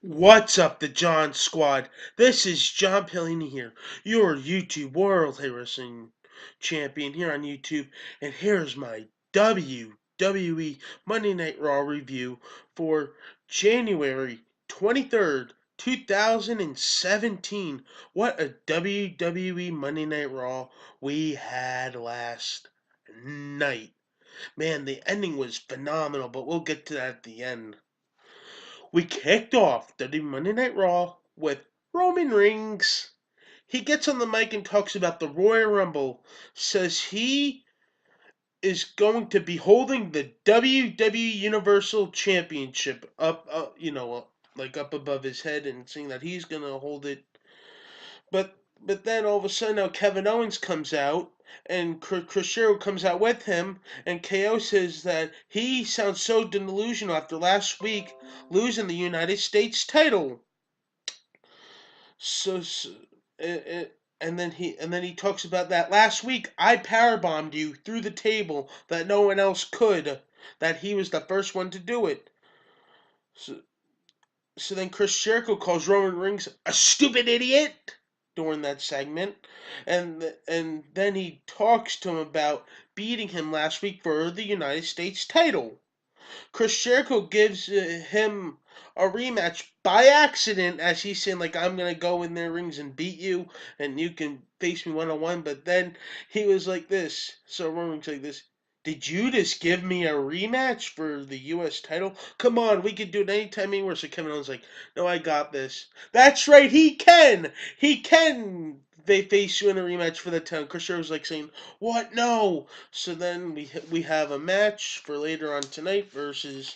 What's up, the John Squad? This is John Pellini here, your YouTube World Wrestling Champion here on YouTube, and here's my WWE Monday Night Raw review for January 23rd, 2017. What a WWE Monday Night Raw we had last night. Man, the ending was phenomenal, but we'll get to that at the end. We kicked off the Monday Night Raw with Roman Reigns. He gets on the mic and talks about the Royal Rumble, says he is going to be holding the WWE Universal Championship like up above his head, and saying that he's going to hold it. But then all of a sudden now Kevin Owens comes out, and Chris Jericho comes out with him, and KO says that he sounds so delusional after last week losing the United States title. So and then he talks about that last week I powerbombed you through the table that no one else could, that he was the first one to do it. So then Chris Jericho calls Roman Reigns a stupid idiot during that segment, and then he talks to him about beating him last week for the United States title. Chris Jericho gives him a rematch by accident, as he's saying, like, I'm gonna go in their rings and beat you, and you can face me 1-on-1. But then he was like this. So Roman's like this. Did you just give me a rematch for the U.S. title? Come on, we could do it anytime, anywhere. So Kevin Owens like, no, I got this. That's right, he can. He can. They face you in a rematch for the title. Chris Jericho's like saying, what? No. So then we have a match for later on tonight versus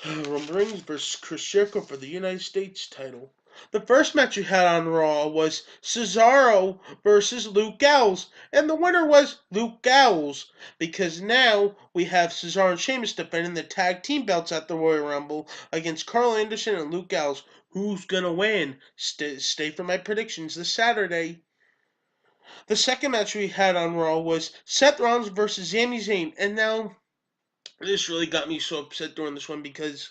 Roman Reigns versus Chris Jericho for the United States title. The first match we had on Raw was Cesaro versus Luke Gallows, and the winner was Luke Gallows, because now we have Cesaro and Sheamus defending the tag team belts at the Royal Rumble against Carl Anderson and Luke Gallows. Who's gonna win? Stay for my predictions this Saturday. The second match we had on Raw was Seth Rollins versus Sami Zayn, and now this really got me so upset during this one, because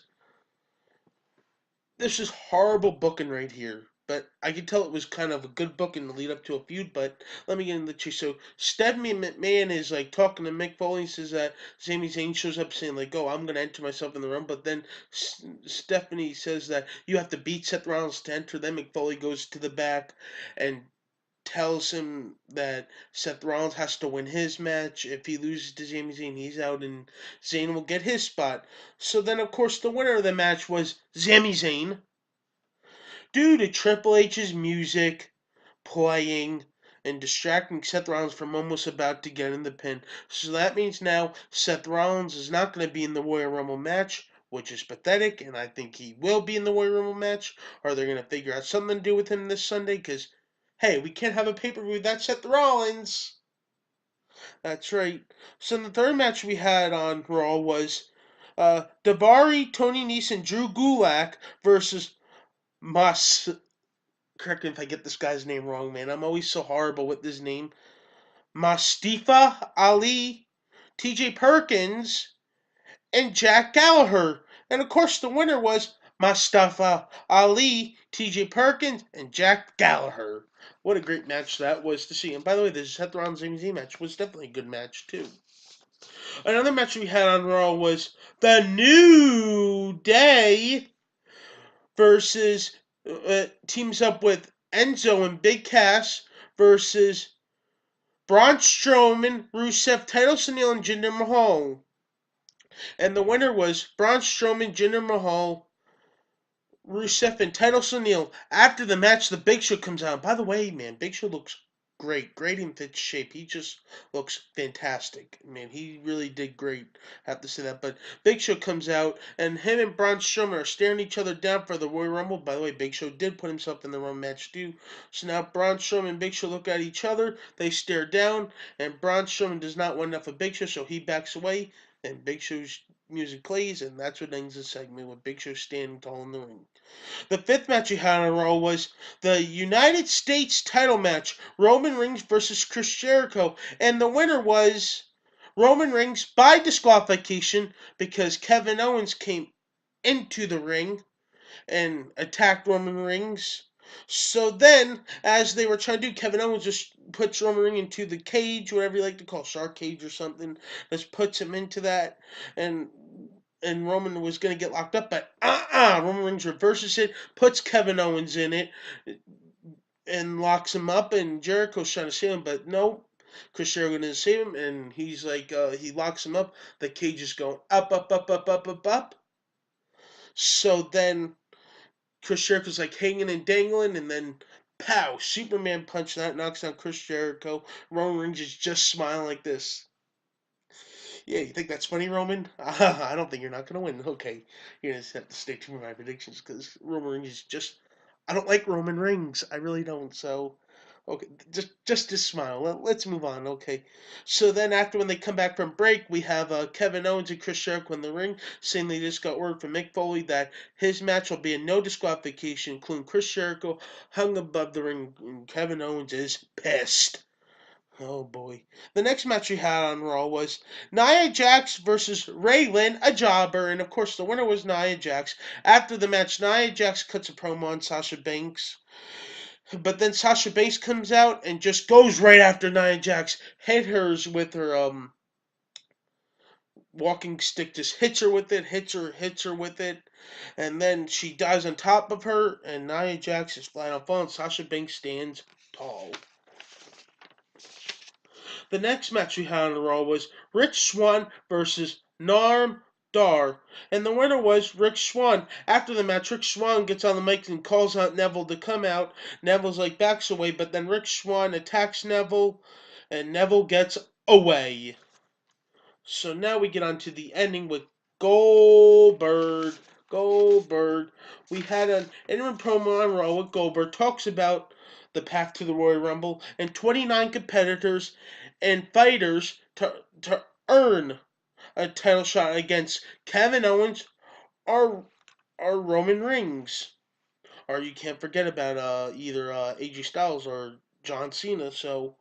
this is horrible booking right here. But I could tell it was kind of a good booking to lead up to a feud. But let me get into the chase. So Stephanie McMahon is like talking to Mick Foley and says that Sami Zayn shows up saying like, "Oh, I'm gonna enter myself in the room." But then Stephanie says that you have to beat Seth Rollins to enter. Then Mick Foley goes to the back and tells him that Seth Rollins has to win his match. If he loses to Sami Zayn, he's out, and Zayn will get his spot. So then, of course, the winner of the match was Sami Zayn, due to Triple H's music playing and distracting Seth Rollins from almost about to get in the pin. So that means now Seth Rollins is not going to be in the Royal Rumble match, which is pathetic, and I think he will be in the Royal Rumble match. Or they're going to figure out something to do with him this Sunday, because hey, we can't have a pay-per-view without Seth Rollins. That's right. So the third match we had on Raw was Daivari, Tony Nese, and Drew Gulak versus Mas. Correct me if I get this guy's name wrong, man. I'm always so horrible with this name. Mustafa Ali, T.J. Perkins, and Jack Gallagher. And of course, the winner was Mustafa Ali, T.J. Perkins, and Jack Gallagher. What a great match that was to see. And by the way, the Seth Rollins Sami Zayn match was definitely a good match too. Another match we had on Raw was The New Day versus teams up with Enzo and Big Cass versus Braun Strowman, Rusev, Titus O'Neil, and Jinder Mahal. And the winner was Braun Strowman, Jinder Mahal, Rusev, and Titus O'Neil. After the match, the Big Show comes out. By the way, man, Big Show looks great in fit shape. He just looks fantastic. Man, he really did great. I have to say that. But Big Show comes out, and him and Braun Strowman are staring each other down for the Royal Rumble. By the way, Big Show did put himself in the Rumble match too. So now Braun Strowman and Big Show look at each other. They stare down, and Braun Strowman does not want enough of Big Show, so he backs away. And Big Show's music plays, and that's what ends the segment with Big Show standing tall in the ring. The fifth match we had on a roll was the United States title match, Roman Reigns versus Chris Jericho, and the winner was Roman Reigns by disqualification, because Kevin Owens came into the ring and attacked Roman Reigns. So then, as they were trying to do, Kevin Owens just puts Roman Reigns into the cage, whatever you like to call shark cage or something. Just puts him into that, and Roman was gonna get locked up, but Roman Reigns reverses it, puts Kevin Owens in it, and locks him up. And Jericho's trying to save him, but no, Chris Jericho didn't save him, and he's like, he locks him up. The cage is going up, up, up, up, up, up, up. So then Chris Jericho's like hanging and dangling, and then pow, Superman punch that knocks down Chris Jericho. Roman Reigns is just smiling like this. Yeah, you think that's funny, Roman? I don't think you're not gonna win. Okay, you're gonna have to stay tuned for my predictions because Roman Reigns is just. I don't like Roman Reigns. I really don't. So, okay, just smile. Let's move on. Okay. So then after when they come back from break, we have Kevin Owens and Chris Jericho in the ring, saying they just got word from Mick Foley that his match will be a no disqualification, including Chris Jericho hung above the ring, and Kevin Owens is pissed. Oh boy. The next match we had on Raw was Nia Jax versus Raylan, a jobber, and of course the winner was Nia Jax. After the match, Nia Jax cuts a promo on Sasha Banks, but then Sasha Banks comes out and just goes right after Nia Jax, hit hers with her walking stick, just hits her with it, hits her with it, and then she dives on top of her, and Nia Jax is flying off, and Sasha Banks stands tall. The next match we had on the Raw was Rich Swann versus Narm Dar. And the winner was Rick Swann. After the match, Rick Swann gets on the mic and calls out Neville to come out. Neville's like backs away, but then Rick Swann attacks Neville, and Neville gets away. So now we get on to the ending with Goldberg. Goldberg. We had an interim promo on Raw with Goldberg. Talks about the path to the Royal Rumble and 29 competitors and fighters to earn a title shot against Kevin Owens or Roman Reigns. Or you can't forget about either AJ Styles or John Cena. So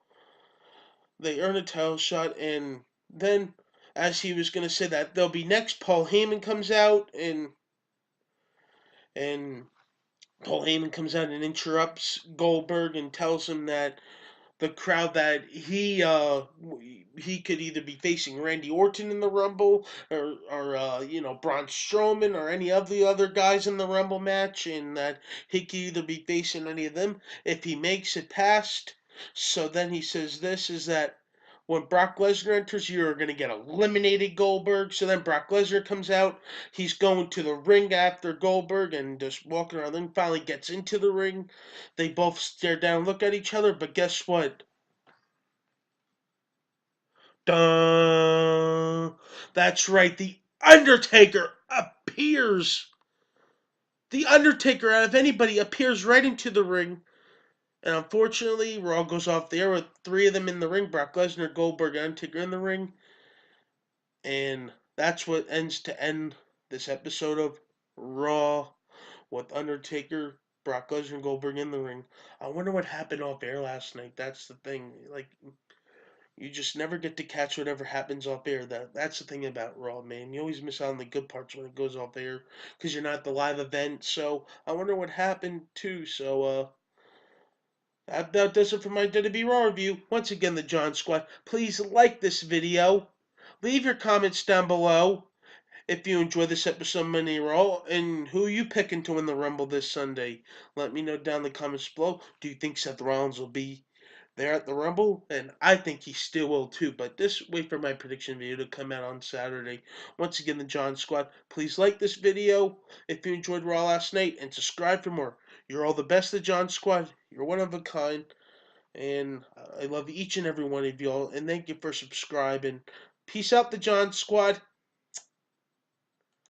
they earn a title shot, and then as he was going to say that they'll be next, Paul Heyman comes out, and Paul Heyman comes out and interrupts Goldberg and tells him that the crowd that he could either be facing Randy Orton in the Rumble or Braun Strowman or any of the other guys in the Rumble match, and that he could either be facing any of them if he makes it past. So then he says this is that when Brock Lesnar enters, you're going to get eliminated, Goldberg. So then Brock Lesnar comes out. He's going to the ring after Goldberg and just walking around the ring. Finally gets into the ring. They both stare down and look at each other. But guess what? Dun. That's right. The Undertaker appears. The Undertaker, out of anybody, appears right into the ring. And unfortunately, Raw goes off the air with three of them in the ring. Brock Lesnar, Goldberg, and Undertaker in the ring. And that's what ends to end this episode of Raw with Undertaker, Brock Lesnar, and Goldberg in the ring. I wonder what happened off air last night. That's the thing. Like, you just never get to catch whatever happens off air. That's the thing about Raw, man. You always miss out on the good parts when it goes off air because you're not at the live event. So I wonder what happened too. So that does it for my WWE Raw review. Once again, the John Squad. Please like this video. Leave your comments down below if you enjoy this episode of Monday Raw and who you picking to win the Rumble this Sunday. Let me know down in the comments below. Do you think Seth Rollins will be there at the Rumble? And I think he still will too. But just wait for my prediction video to come out on Saturday. Once again, the John Squad. Please like this video if you enjoyed Raw last night and subscribe for more. You're all the best, the John Squad. You're one of a kind. And I love each and every one of y'all. And thank you for subscribing. Peace out, the John Squad.